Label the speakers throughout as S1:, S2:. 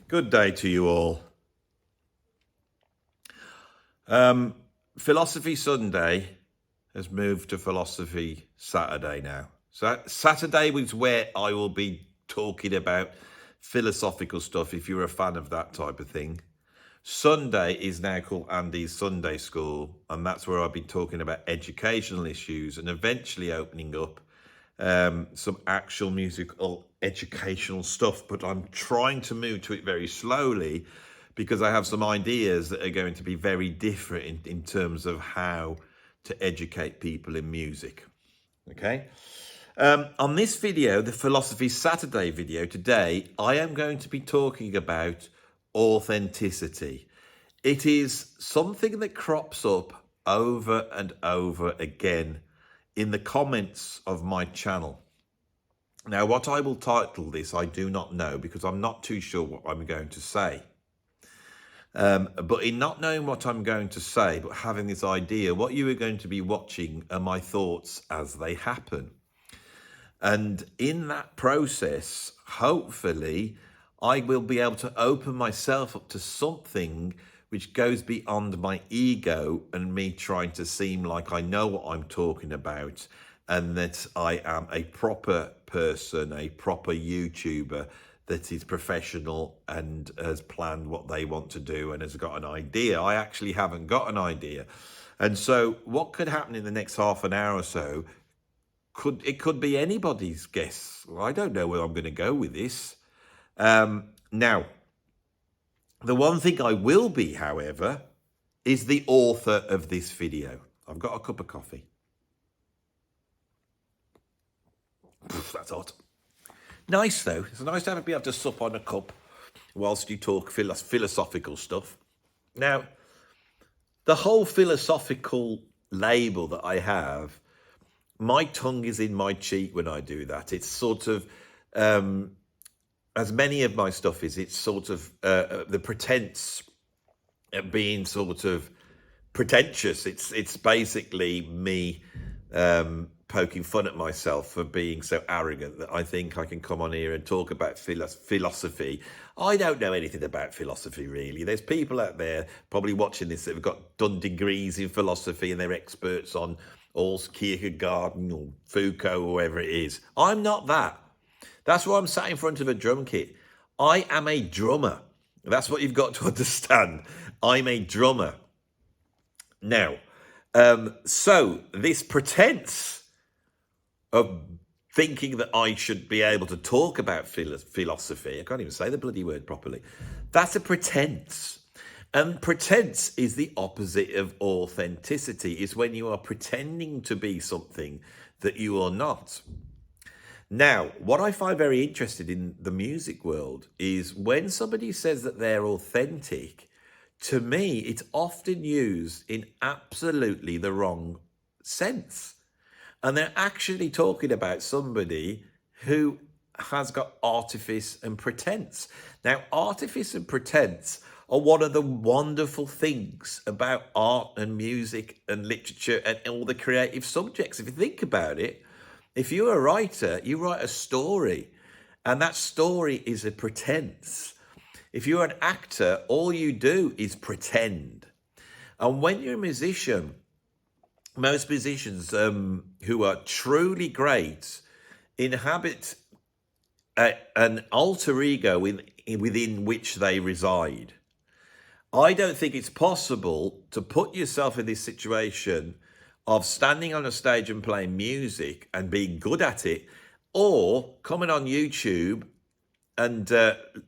S1: Good day to you all. Philosophy Sunday has moved to Philosophy Saturday now. So Saturday was where I will be talking about philosophical stuff if you're a fan of that type of thing. Sunday is now called Andy's Sunday School, and that's where I'll be talking about educational issues and eventually opening up some actual musical educational stuff. But I'm trying to move to it very slowly because I have some ideas that are going to be very different in terms of how to educate people in music. Okay. On this video, the Philosophy Saturday video today, I am going to be talking about authenticity. It is something that crops up over and over again in the comments of my channel. Now, what I will title this, I do not know because I'm not too sure what I'm going to say. But in not knowing what I'm going to say, but having this idea, what you are going to be watching are my thoughts as they happen. And in that process, hopefully, I will be able to open myself up to something which goes beyond my ego and me trying to seem like I know what I'm talking about and that I am a proper person, a proper YouTuber that is professional and has planned what they want to do and has got an idea. I actually haven't got an idea. And so what could happen in the next half an hour or so, it could be anybody's guess. Well, I don't know where I'm going to go with this. Now, the one thing I will be, however, is the author of this video. I've got a cup of coffee. That's hot. Nice, though. It's nice to be able to sup on a cup whilst you talk philosophical stuff. Now, the whole philosophical label that I have, my tongue is in my cheek when I do that. It's sort of, as many of my stuff is, it's sort of the pretense of being sort of pretentious. It's basically me poking fun at myself for being so arrogant that I think I can come on here and talk about philosophy. I don't know anything about philosophy, really. There's people out there probably watching this that have done degrees in philosophy and they're experts on all Kierkegaard or Foucault or whoever it is. I'm not that. That's why I'm sat in front of a drum kit. I am a drummer. That's what you've got to understand. I'm a drummer. Now, so this pretense of thinking that I should be able to talk about philosophy, I can't even say the bloody word properly, that's a pretense. And pretense is the opposite of authenticity. It's when you are pretending to be something that you are not. Now, what I find very interesting in the music world is when somebody says that they're authentic, to me, it's often used in absolutely the wrong sense. And they're actually talking about somebody who has got artifice and pretense. Now, artifice and pretense are one of the wonderful things about art and music and literature and all the creative subjects. If you think about it, if you're a writer, you write a story, and that story is a pretense. If you're an actor, all you do is pretend. And when you're a musician, most musicians who are truly great inhabit an alter ego within which they reside. I don't think it's possible to put yourself in this situation of standing on a stage and playing music and being good at it, or coming on YouTube and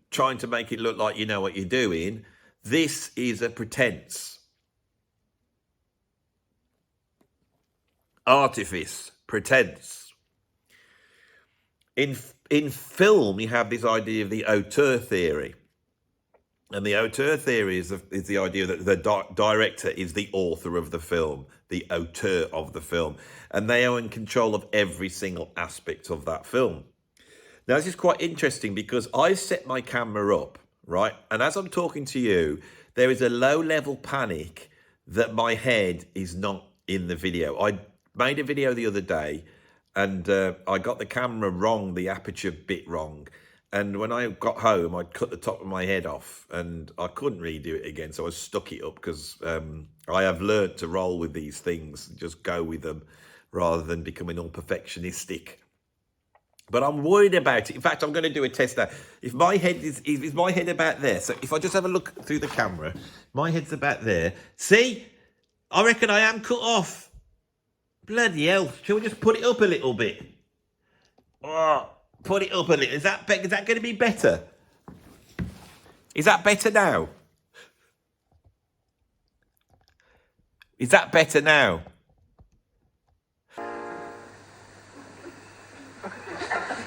S1: trying to make it look like you know what you're doing. This is a pretense. Artifice, pretense. In film, you have this idea of the auteur theory. And the auteur theory is the idea that the director is the author of the film, the auteur of the film, and they are in control of every single aspect of that film. Now, this is quite interesting because I've set my camera up, right? And as I'm talking to you, there is a low-level panic that my head is not in the video. I made a video the other day and I got the camera wrong, the aperture bit wrong. And when I got home, I'd cut the top of my head off, and I couldn't redo it again. So I stuck it up because I have learnt to roll with these things, just go with them, rather than becoming all perfectionistic. But I'm worried about it. In fact, I'm going to do a test now. If my head is my head about there, so if I just have a look through the camera, my head's about there. See, I reckon I am cut off. Bloody hell! Shall we just put it up a little bit? Oh, put it up a little. Is that going to be better? Is that better now? Is that better now?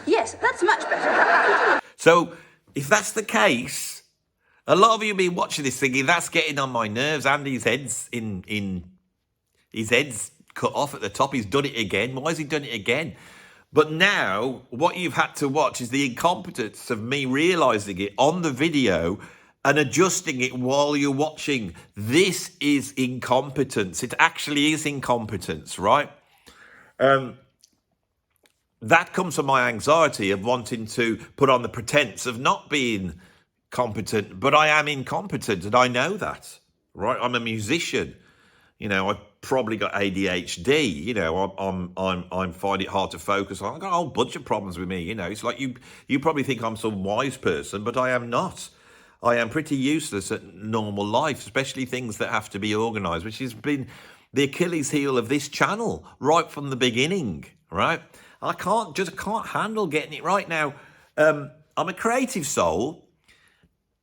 S2: Yes, that's much better.
S1: So, if that's the case, a lot of you have been watching this thinking that's getting on my nerves. Andy's head's his head's cut off at the top. He's done it again. Why has he done it again? But now, what you've had to watch is the incompetence of me realising it on the video and adjusting it while you're watching. This is incompetence. It actually is incompetence, right? That comes from my anxiety of wanting to put on the pretense of not being competent, but I am incompetent, and I know that, right? I'm a musician. You know, I've probably got ADHD. You know, I'm find it hard to focus. I've got a whole bunch of problems with me. You know, it's like you probably think I'm some wise person, but I am not. I am pretty useless at normal life, especially things that have to be organised, which has been the Achilles heel of this channel right from the beginning, right? I can't handle getting it right now. I'm a creative soul.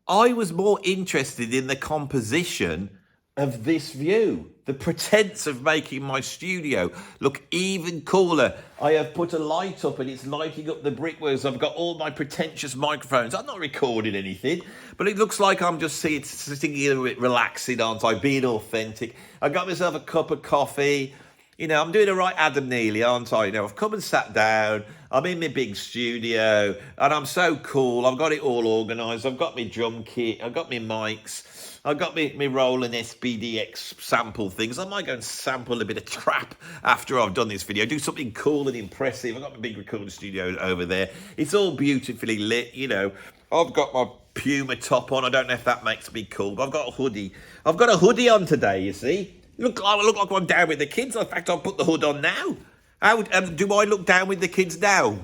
S1: I was more interested in the composition of this view, the pretense of making my studio look even cooler. I have put a light up and it's lighting up the brickworks. I've got all my pretentious microphones. I'm not recording anything, but it looks like I'm just sitting here relaxing, aren't I? Being authentic. I got myself a cup of coffee. You know, I'm doing a right Adam Neely, aren't I? You know, I've come and sat down. I'm in my big studio, and I'm so cool. I've got it all organised. I've got my drum kit. I've got my mics. I've got my Roland SBDX sample things. I might go and sample a bit of trap after I've done this video. Do something cool and impressive. I've got my big recording studio over there. It's all beautifully lit, you know. I've got my Puma top on. I don't know if that makes me cool, but I've got a hoodie. I've got a hoodie on today, you see. I look like I'm down with the kids. In fact, I'll put the hood on now. Do I look down with the kids now?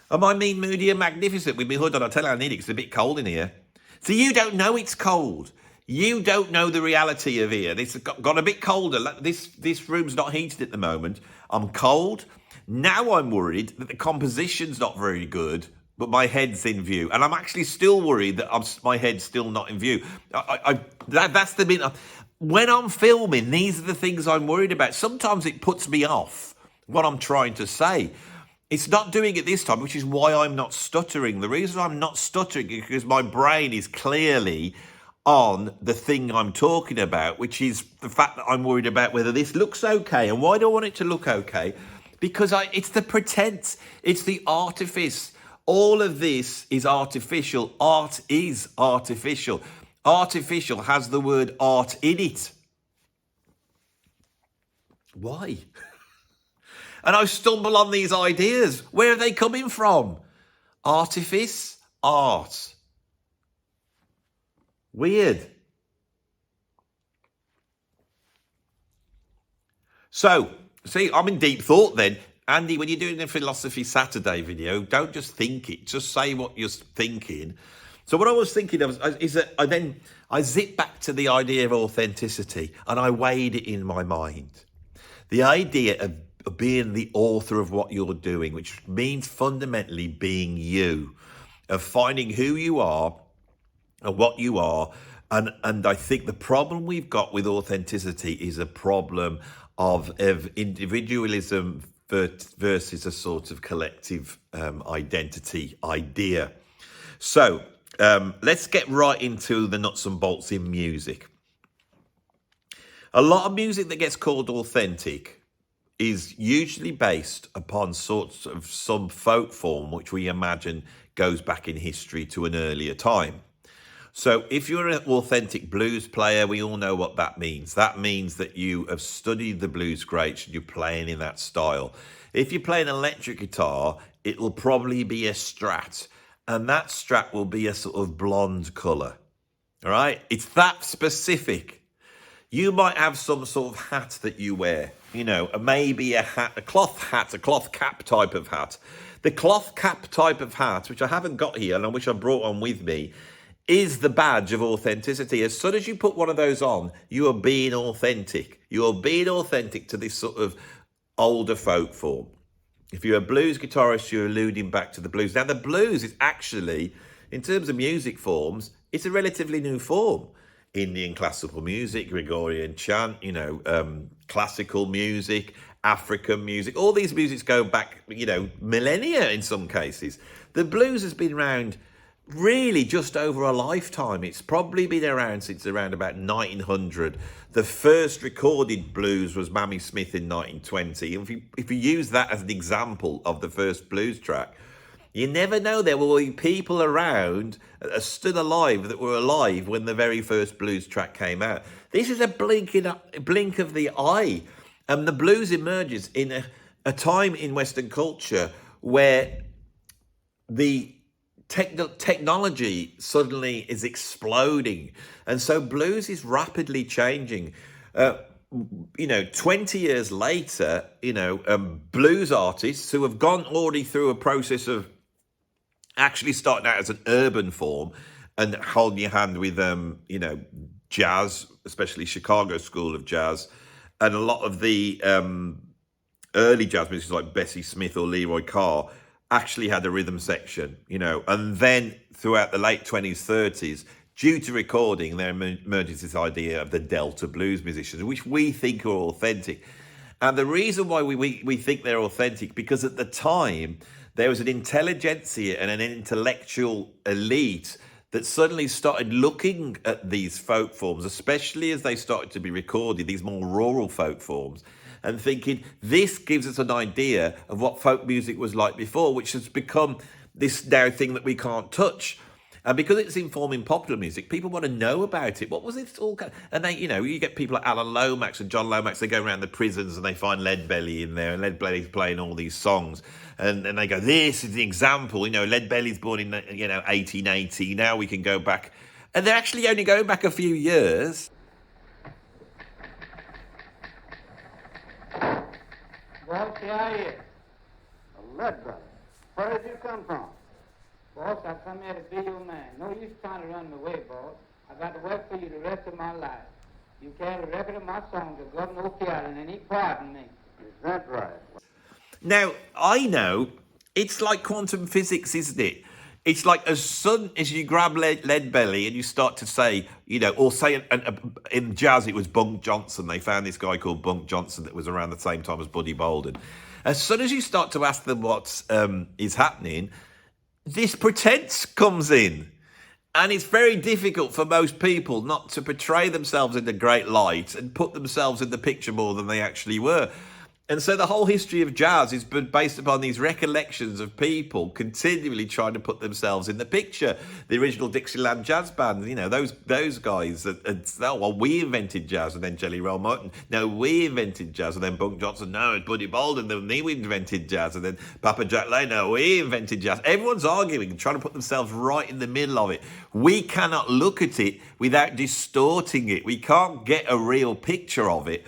S1: Am I mean, moody and magnificent with my hood on? I'll tell you I need it. It's a bit cold in here. So you don't know it's cold. You don't know the reality of here. It's got a bit colder. This room's not heated at the moment. I'm cold. Now I'm worried that the composition's not very good, but my head's in view. And I'm actually still worried that my head's still not in view. That's the bit. When I'm filming, these are the things I'm worried about. Sometimes it puts me off what I'm trying to say. It's not doing it this time, which is why I'm not stuttering. The reason I'm not stuttering is because my brain is clearly on the thing I'm talking about, which is the fact that I'm worried about whether this looks okay. And why do I want it to look okay? Because it's the pretense. It's the artifice. All of this is artificial. Art is artificial. Artificial has the word art in it. Why? And I stumble on these ideas. Where are they coming from? Artifice, art. Weird. So, see, I'm in deep thought then. Andy, when you're doing a Philosophy Saturday video, don't just think it. Just say what you're thinking. So what I was thinking of is that I zipped back to the idea of authenticity and I weighed it in my mind. The idea of being the author of what you're doing, which means fundamentally being you, of finding who you are and what you are. And I think the problem we've got with authenticity is a problem of individualism versus a sort of collective identity idea. So let's get right into the nuts and bolts in music. A lot of music that gets called authentic is usually based upon sorts of some folk form, which we imagine goes back in history to an earlier time. So if you're an authentic blues player, we all know what that means. That means that you have studied the blues greats and you're playing in that style. If you play an electric guitar, it will probably be a Strat. and that strap will be a sort of blonde colour. All right? It's that specific. You might have some sort of hat that you wear, maybe a hat, a cloth hat, a cloth cap type of hat. The cloth cap type of hat, which I haven't got here and which I brought on with me, is the badge of authenticity. As soon as you put one of those on, you are being authentic. You are being authentic to this sort of older folk form. If you're a blues guitarist, you're alluding back to the blues. Now, the blues is actually, in terms of music forms, it's a relatively new form. Indian classical music, Gregorian chant, classical music, African music. All these musics go back, millennia in some cases. The blues has been around really just over a lifetime. It's probably been around since around about 1900. The first recorded blues was Mammy Smith in 1920. And if you use that as an example of the first blues track, you never know, there will be people around still alive that were alive when the very first blues track came out. This is a blink of the eye. And the blues emerges in a time in Western culture where the technology suddenly is exploding. And so blues is rapidly changing. 20 years later, blues artists who have gone already through a process of actually starting out as an urban form and holding your hand with, jazz, especially Chicago School of Jazz, and a lot of the early jazz musicians like Bessie Smith or Leroy Carr actually had a rhythm section, and then throughout the late 20s, 30s, due to recording, there emerges this idea of the Delta blues musicians, which we think are authentic. And the reason why we think they're authentic, because at the time, there was an intelligentsia and an intellectual elite that suddenly started looking at these folk forms, especially as they started to be recorded, these more rural folk forms, and thinking, this gives us an idea of what folk music was like before, which has become this now thing that we can't touch. And because it's informing popular music, people want to know about it. What was it all? And they, you get people like Alan Lomax and John Lomax. They go around the prisons and they find Leadbelly in there, and Leadbelly's playing all these songs, and they go, "This is the example." Leadbelly's born in 1880. Now we can go back, and they're actually only going back a few years.
S3: Boss, here I is. Leadbelly. Where did you come from? Boss, I come here to be your man. No use trying to run me away, boss. I got to work for you the rest of my life. You carry a record of my songs to Governor O'Keefe, and he pardoned me. Is that right?
S1: Now, I know it's like quantum physics, isn't it? It's like as soon as you grab Leadbelly and you start to say, or say in jazz it was Bunk Johnson. They found this guy called Bunk Johnson that was around the same time as Buddy Bolden. As soon as you start to ask them what is happening, this pretense comes in. And it's very difficult for most people not to portray themselves in a great light and put themselves in the picture more than they actually were. And so the whole history of jazz is based upon these recollections of people continually trying to put themselves in the picture. The original Dixieland jazz band, those guys, we invented jazz, and then Jelly Roll Morton. No, we invented jazz, and then Bunk Johnson. No, it's Buddy Bolden. Then we invented jazz, and then Papa Jack Lane. No, we invented jazz. Everyone's arguing, trying to put themselves right in the middle of it. We cannot look at it without distorting it. We can't get a real picture of it.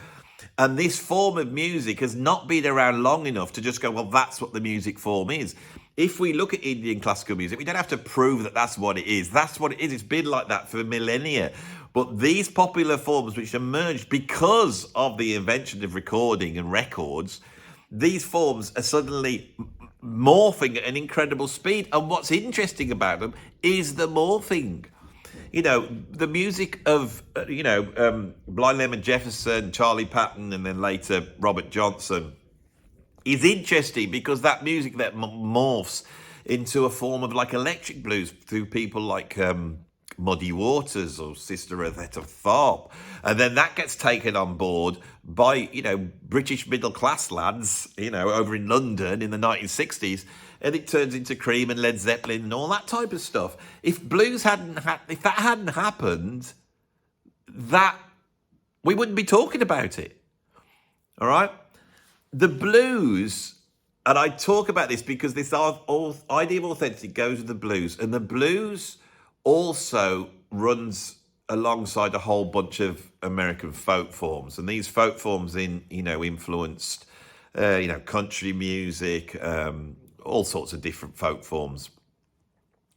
S1: And this form of music has not been around long enough to just go, well, that's what the music form is. If we look at Indian classical music, we don't have to prove that that's what it is. That's what it is. It's been like that for millennia. But these popular forms which emerged because of the invention of recording and records, these forms are suddenly morphing at an incredible speed. And what's interesting about them is the morphing. The music of, Blind Lemon Jefferson, Charlie Patton, and then later Robert Johnson is interesting because that music that morphs into a form of like electric blues through people like Muddy Waters or Sister Rosetta Tharpe. And then that gets taken on board by, British middle class lads, over in London in the 1960s. And it turns into Cream and Led Zeppelin and all that type of stuff. If blues if that hadn't happened, we wouldn't be talking about it. All right? The blues And I talk about this because this idea of authenticity goes with the blues, and the blues also runs alongside a whole bunch of American folk forms, and these folk forms influenced country music, all sorts of different folk forms.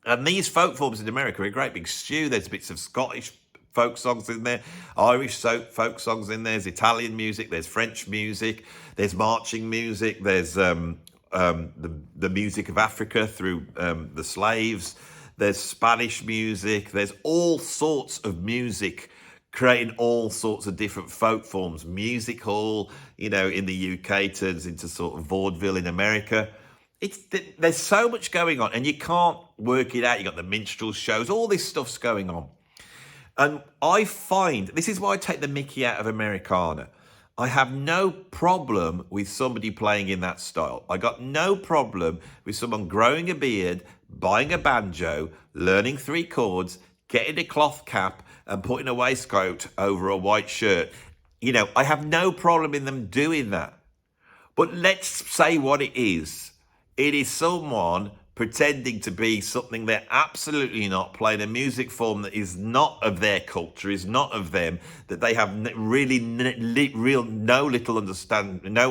S1: And these folk forms in America are a great big stew. There's bits of Scottish folk songs in there, Irish folk songs in there, there's Italian music, there's French music, there's marching music, there's the music of Africa through the slaves, there's Spanish music, there's all sorts of music creating all sorts of different folk forms. Music hall, in the UK turns into sort of vaudeville in America. There's so much going on, and you can't work it out. You got the minstrel shows, all this stuff's going on. And I find, this is why I take the mickey out of Americana. I have no problem with somebody playing in that style. I got no problem with someone growing a beard, buying a banjo, learning 3 chords, getting a cloth cap and putting a waistcoat over a white shirt. I have no problem in them doing that. But let's say what it is. It is someone pretending to be something they're absolutely not, playing a music form that is not of their culture, is not of them, that they have no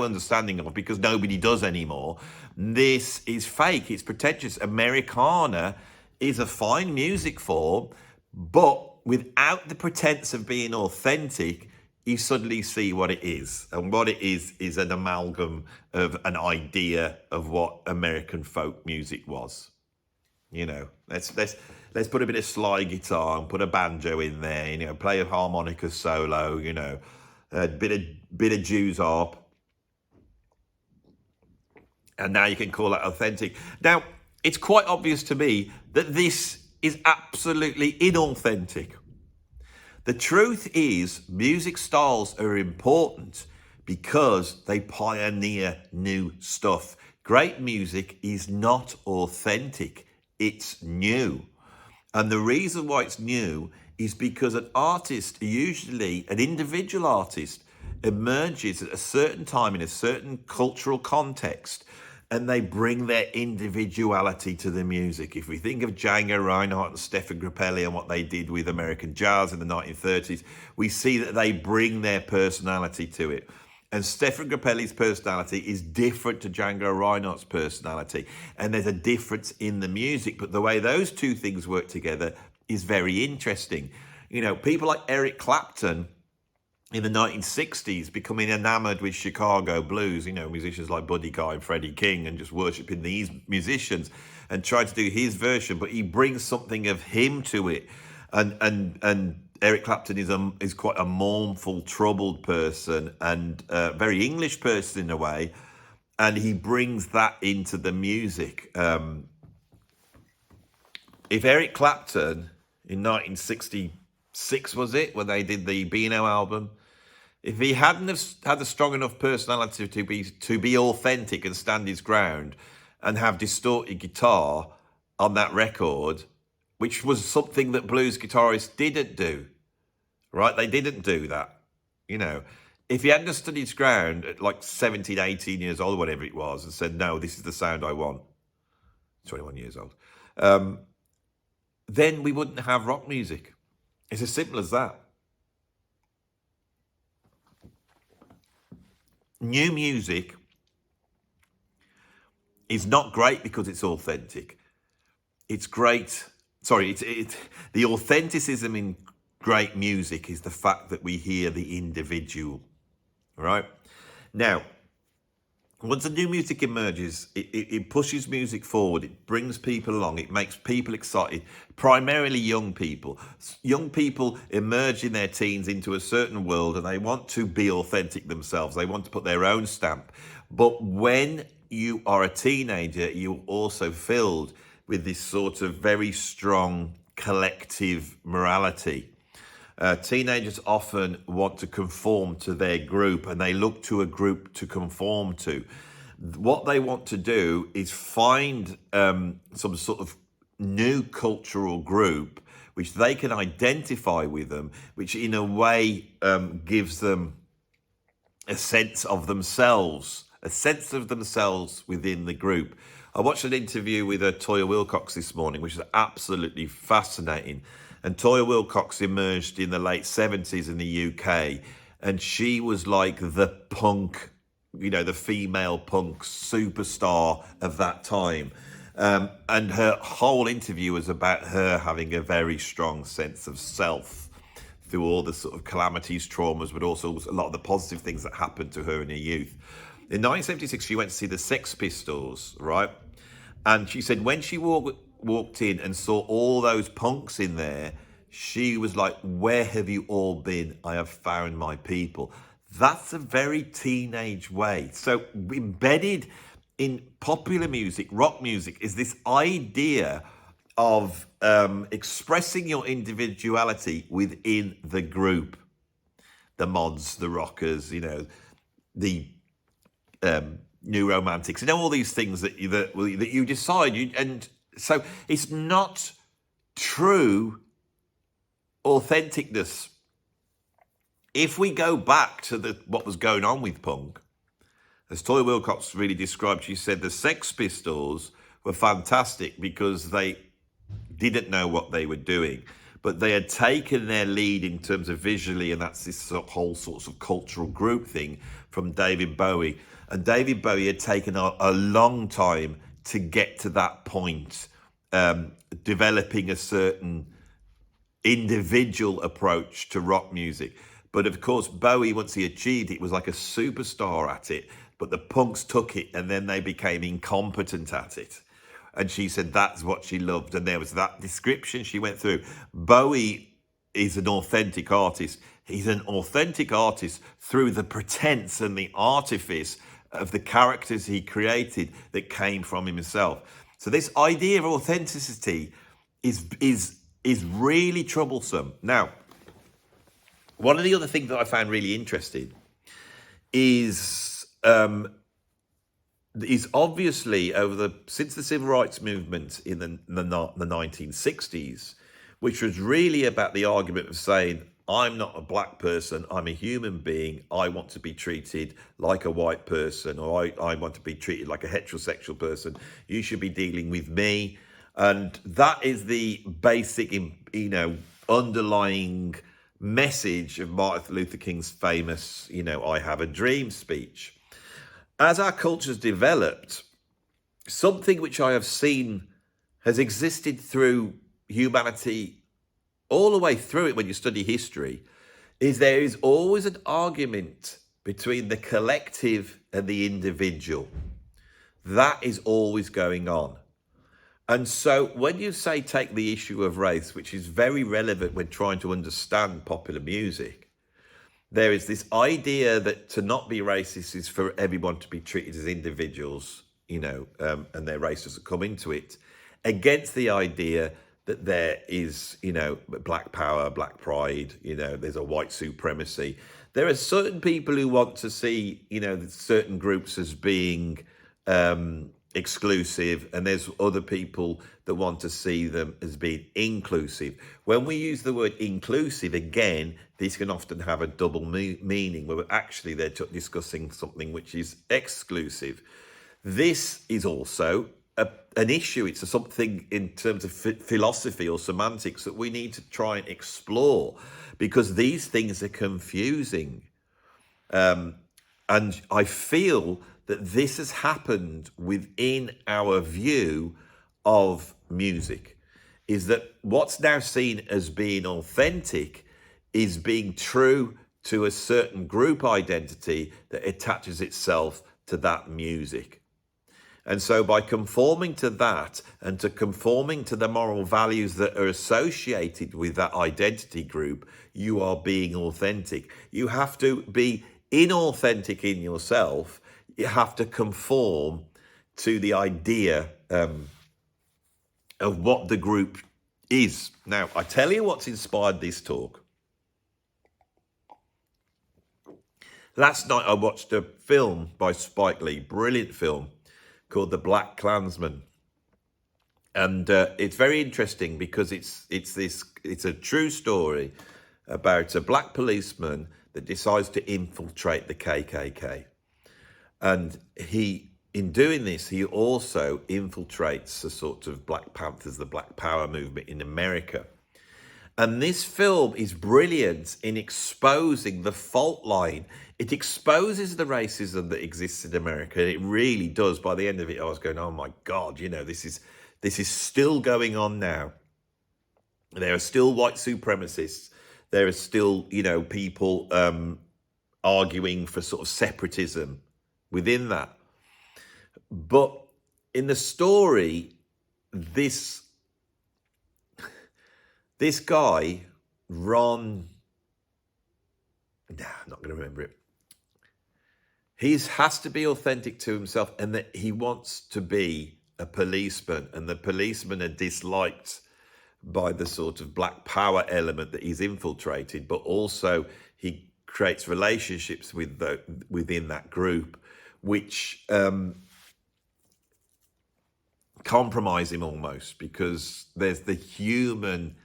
S1: understanding of, because nobody does anymore. This is fake. It's pretentious. Americana is a fine music form, but without the pretense of being authentic, you suddenly see what it is. And what it is an amalgam of an idea of what American folk music was. Let's put a bit of slide guitar and put a banjo in there, play a harmonica solo, a bit of Jews harp. And now you can call that authentic. Now, it's quite obvious to me that this is absolutely inauthentic. The truth is, music styles are important because they pioneer new stuff. Great music is not authentic, it's new. And the reason why it's new is because an artist, usually an individual artist, emerges at a certain time in a certain cultural context, and they bring their individuality to the music. If we think of Django Reinhardt and Stefan Grappelli and what they did with American jazz in the 1930s, we see that they bring their personality to it. And Stefan Grappelli's personality is different to Django Reinhardt's personality. And there's a difference in the music, but the way those two things work together is very interesting. People like Eric Clapton in the 1960s becoming enamored with Chicago blues, musicians like Buddy Guy and Freddie King, and just worshipping these musicians and trying to do his version, but he brings something of him to it. And Eric Clapton is quite a mournful, troubled person, and a very English person in a way, and he brings that into the music. If Eric Clapton in 1966, was it, when they did the Beano album, if he hadn't have had a strong enough personality to be authentic and stand his ground and have distorted guitar on that record, which was something that blues guitarists didn't do, right? They didn't do that. If he hadn't stood his ground at like 17, 18 years old, whatever it was, and said, no, this is the sound I want, 21 years old, then we wouldn't have rock music. It's as simple as that. New music is not great because it's authentic. It's great. The authenticism in great music is the fact that we hear the individual, right? Now, once a new music emerges, it pushes music forward, it brings people along, it makes people excited, primarily young people. Young people emerge in their teens into a certain world and they want to be authentic themselves. They want to put their own stamp. But when you are a teenager, you're also filled with this sort of very strong collective morality. Teenagers often want to conform to their group, and they look to a group to conform to. What they want to do is find some sort of new cultural group which they can identify with them, which in a way gives them a sense of themselves, a sense of themselves within the group. I watched an interview with Toya Wilcox this morning, which is absolutely fascinating. And Toya Wilcox emerged in the late 70s in the UK, and she was like the punk, the female punk superstar of that time. And her whole interview was about her having a very strong sense of self through all the sort of calamities, traumas, but also a lot of the positive things that happened to her in her youth. In 1976, she went to see the Sex Pistols, right? And she said when she walked in and saw all those punks in there, she was like, where have you all been? I have found my people. That's a very teenage way. So embedded in popular music, rock music, is this idea of expressing your individuality within the group. The mods, the rockers, the new romantics, all these things that you decide. And so it's not true authenticness. If we go back to what was going on with punk, as Toya Wilcox really described, she said the Sex Pistols were fantastic because they didn't know what they were doing, but they had taken their lead in terms of visually, and that's this whole sorts of cultural group thing from David Bowie. And David Bowie had taken a long time to get to that point, developing a certain individual approach to rock music. But of course, Bowie, once he achieved it, was like a superstar at it. But the punks took it and then they became incompetent at it. And she said that's what she loved. And there was that description she went through. Bowie is an authentic artist. He's an authentic artist through the pretense and the artifice of the characters he created that came from himself. So this idea of authenticity is really troublesome. Now, one of the other things that I found really interesting is obviously since the civil rights movement in the 1960s, which was really about the argument of saying, I'm not a black person, I'm a human being, I want to be treated like a white person, or I want to be treated like a heterosexual person, you should be dealing with me. And that is the basic, underlying message of Martin Luther King's famous, I have a dream speech. As our culture's developed, something which I have seen has existed through humanity all the way through it when you study history, is there is always an argument between the collective and the individual. That is always going on. And so when you say take the issue of race, which is very relevant when trying to understand popular music, there is this idea that to not be racist is for everyone to be treated as individuals, and their race doesn't come into it, against the idea that there is, black power, black pride, there's a white supremacy. There are certain people who want to see, certain groups as being exclusive, and there's other people that want to see them as being inclusive. When we use the word inclusive, again, this can often have a double meaning, where actually they're discussing something which is exclusive. This is also an issue. It's something in terms of philosophy or semantics that we need to try and explore, because these things are confusing. And I feel that this has happened within our view of music, is that what's now seen as being authentic is being true to a certain group identity that attaches itself to that music. And so by conforming to that and to conforming to the moral values that are associated with that identity group, you are being authentic. You have to be inauthentic in yourself. You have to conform to the idea of what the group is. Now, I tell you what's inspired this talk. Last night I watched a film by Spike Lee, brilliant film, called The Black Klansman. And it's very interesting because it's a true story about a black policeman that decides to infiltrate the KKK. And in doing this, he also infiltrates the sort of Black Panthers, the Black Power movement in America. And this film is brilliant in exposing the fault line. It exposes the racism that exists in America. And it really does. By the end of it, I was going, oh my God, this is still going on now. There are still white supremacists. There are still, people arguing for sort of separatism within that. But in the story, this guy, Ron, I'm not going to remember it. He has to be authentic to himself, and that he wants to be a policeman, and the policemen are disliked by the sort of Black Power element that he's infiltrated, but also he creates relationships within that group, which compromise him almost, because there's the human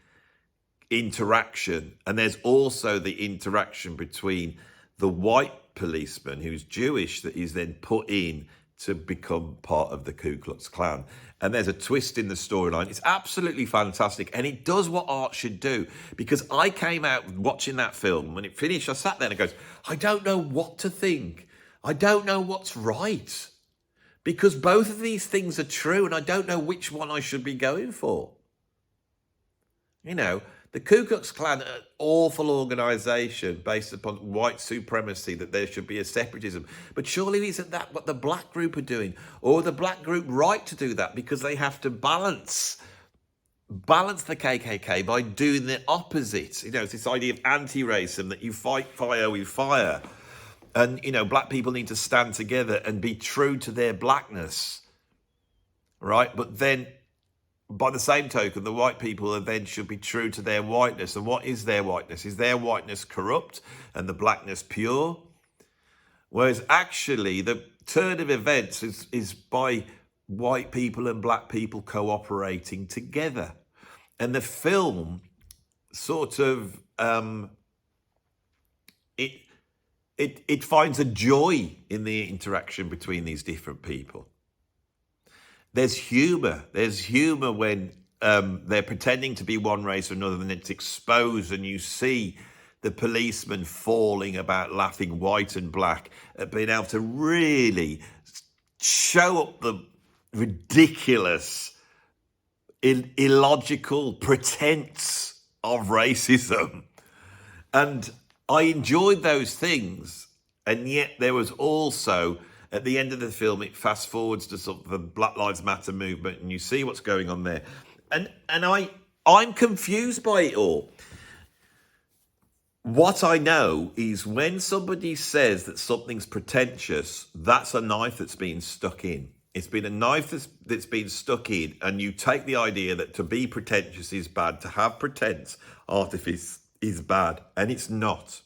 S1: interaction, and there's also the interaction between the white policeman who's Jewish that is then put in to become part of the Ku Klux Klan. And there's a twist in the storyline. It's absolutely fantastic, and it does what art should do, because I came out watching that film. When it finished, I sat there and goes, I don't know what to think. I don't know what's right, because both of these things are true, and I don't know which one I should be going for. The Ku Klux Klan, an awful organisation based upon white supremacy, that there should be a separatism. But surely isn't that what the black group are doing? Or the black group right to do that, because they have to balance the KKK by doing the opposite? It's this idea of anti-racism, that you fight fire with fire. And, black people need to stand together and be true to their blackness, right? But then, by the same token, the white people then should be true to their whiteness. And what is their whiteness? Is their whiteness corrupt and the blackness pure? Whereas actually the turn of events is by white people and black people cooperating together. And the film sort of, it finds a joy in the interaction between these different people. There's humour. There's humour when they're pretending to be one race or another, and it's exposed, and you see the policeman falling about laughing, white and black, at being able to really show up the ridiculous, illogical pretense of racism. And I enjoyed those things, and yet there was also, at the end of the film, it fast forwards to sort of the Black Lives Matter movement, and you see what's going on there. And I'm confused by it all. What I know is when somebody says that something's pretentious, that's a knife that's been stuck in. It's been a knife that's been stuck in, and you take the idea that to be pretentious is bad, to have pretense, artifice is bad, and it's not.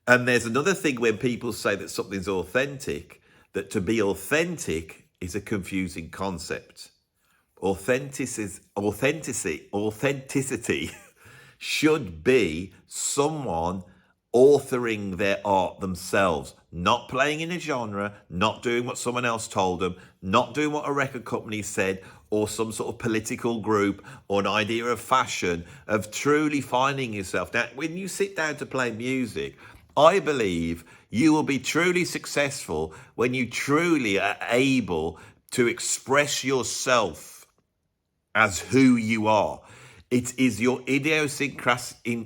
S1: And there's another thing when people say that something's authentic, that to be authentic is a confusing concept. Authenticity should be someone authoring their art themselves, not playing in a genre, not doing what someone else told them, not doing what a record company said, or some sort of political group, or an idea of fashion, of truly finding yourself. Now, when you sit down to play music, I believe you will be truly successful when you truly are able to express yourself as who you are. It is your idiosyncrasies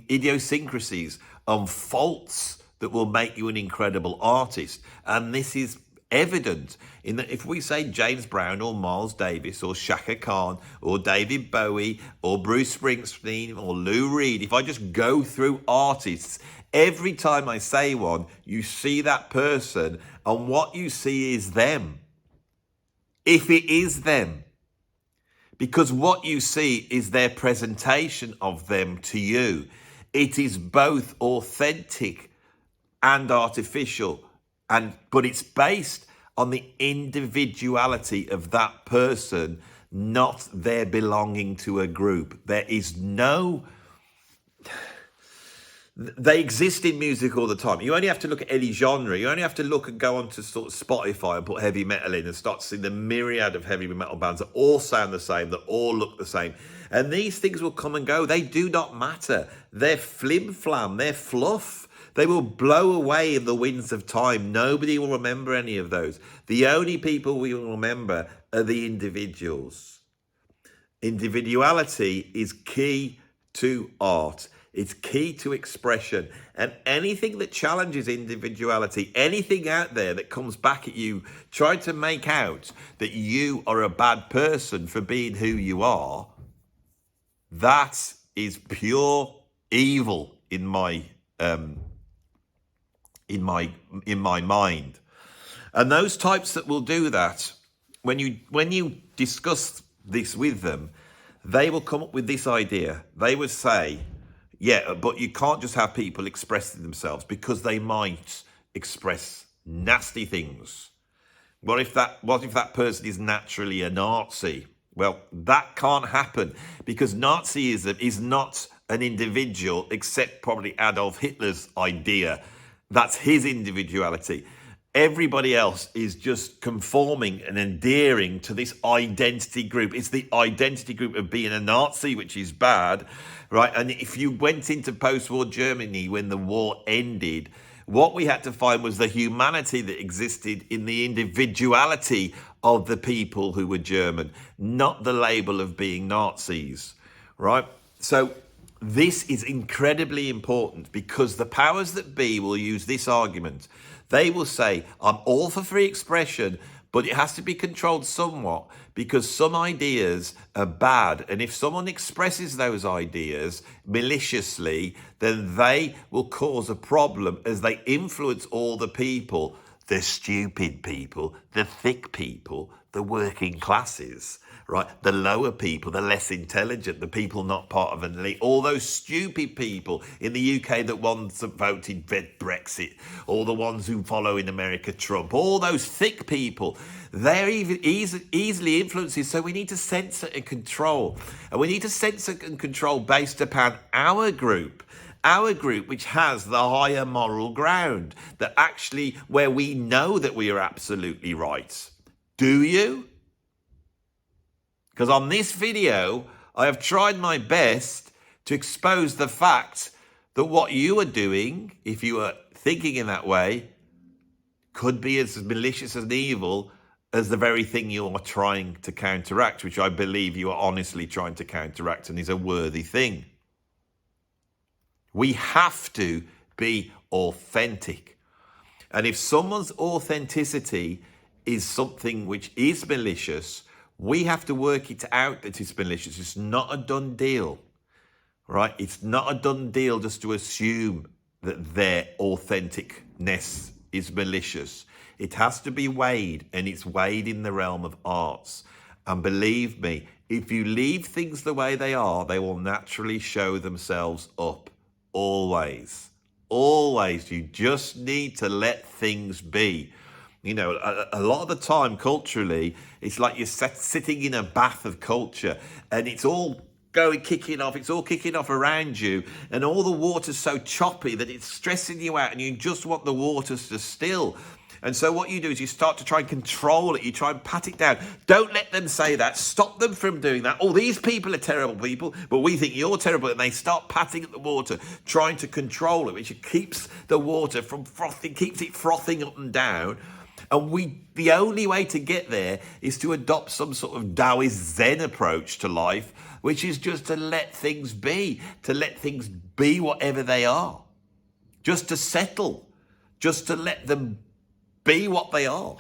S1: and faults that will make you an incredible artist. And this is evident in that if we say James Brown or Miles Davis or Shaka Khan or David Bowie or Bruce Springsteen or Lou Reed, if I just go through artists, every time I say one, you see that person, and what you see is them. If it is them. Because what you see is their presentation of them to you. It is both authentic and artificial, but it's based on the individuality of that person, not their belonging to a group. There is no They exist in music all the time. You only have to look at any genre. You only have to look and go onto sort of Spotify and put heavy metal in and start seeing the myriad of heavy metal bands that all sound the same, that all look the same. And these things will come and go. They do not matter. They're flim-flam. They're fluff. They will blow away in the winds of time. Nobody will remember any of those. The only people we will remember are the individuals. Individuality is key to art. It's key to expression. And anything that challenges individuality, anything out there that comes back at you, trying to make out that you are a bad person for being who you are, that is pure evil in my mind. And those types that will do that, when you discuss this with them, they will come up with this idea. They would say, yeah, but you can't just have people expressing themselves because they might express nasty things. What if that person is naturally a Nazi? Well, that can't happen because Nazism is not an individual except probably Adolf Hitler's idea. That's his individuality. Everybody else is just conforming and endearing to this identity group. It's the identity group of being a Nazi, which is bad, right? And if you went into post-war Germany when the war ended, what we had to find was the humanity that existed in the individuality of the people who were German, not the label of being Nazis, right? So this is incredibly important because the powers that be will use this argument. They will say, I'm all for free expression, but it has to be controlled somewhat because some ideas are bad. And if someone expresses those ideas maliciously, then they will cause a problem as they influence all the people, the stupid people, the thick people, the working classes, right? The lower people, the less intelligent, the people not part of an elite, all those stupid people in the UK that once voted Brexit, all the ones who follow in America Trump, all those thick people, they're easily influenced. So we need to censor and control. And we need to censor and control based upon our group, which has the higher moral ground, that actually where we know that we are absolutely right. Do you? Because on this video, I have tried my best to expose the fact that what you are doing, if you are thinking in that way, could be as malicious and evil as the very thing you are trying to counteract, which I believe you are honestly trying to counteract and is a worthy thing. We have to be authentic. And if someone's authenticity is something which is malicious, we have to work it out that it's malicious. It's not a done deal, right? It's not a done deal just to assume that their authenticness is malicious. It has to be weighed, and it's weighed in the realm of arts. And believe me, if you leave things the way they are, they will naturally show themselves up. Always. Always. You just need to let things be. You know, a lot of the time, culturally, it's like you're sitting in a bath of culture and it's all kicking off around you, and all the water's so choppy that it's stressing you out and you just want the waters to still. And so what you do is you start to try and control it. You try and pat it down. Don't let them say that. Stop them from doing that. Oh, these people are terrible people, but we think you're terrible. And they start patting at the water, trying to control it, which keeps the water from frothing, keeps it frothing up and down. And the only way to get there is to adopt some sort of Taoist Zen approach to life, which is just to let things be whatever they are. Just to settle, just to let them be what they are.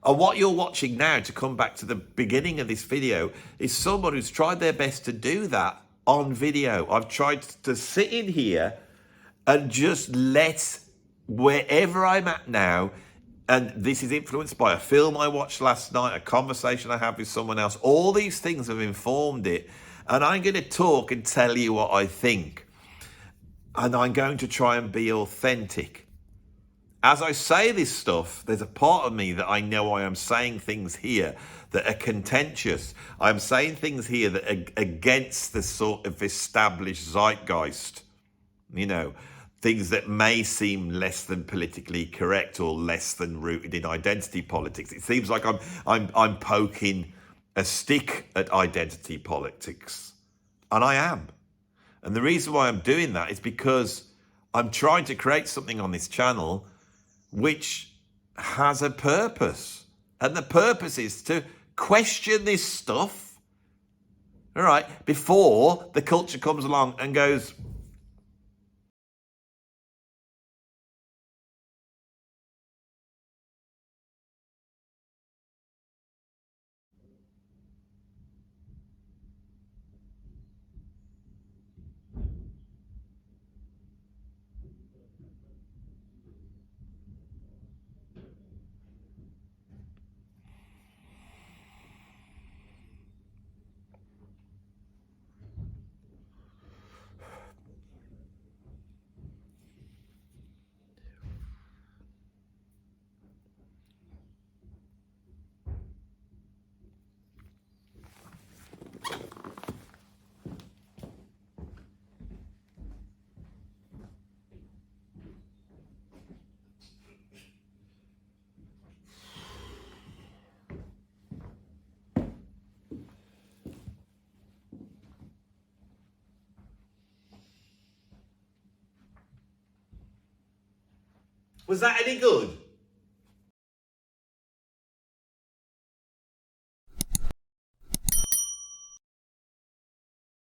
S1: And what you're watching now, to come back to the beginning of this video, is someone who's tried their best to do that on video. I've tried to sit in here and just let wherever I'm at now, and this is influenced by a film I watched last night, a conversation I had with someone else. All these things have informed it. And I'm going to talk and tell you what I think. And I'm going to try and be authentic. As I say this stuff, there's a part of me that I know I am saying things here that are contentious. I'm saying things here that are against the sort of established zeitgeist. You know, things that may seem less than politically correct or less than rooted in identity politics. It seems like I'm poking a stick at identity politics, and I am. And the reason why I'm doing that is because I'm trying to create something on this channel which has a purpose. And the purpose is to question this stuff, all right, before the culture comes along and goes, was that any good?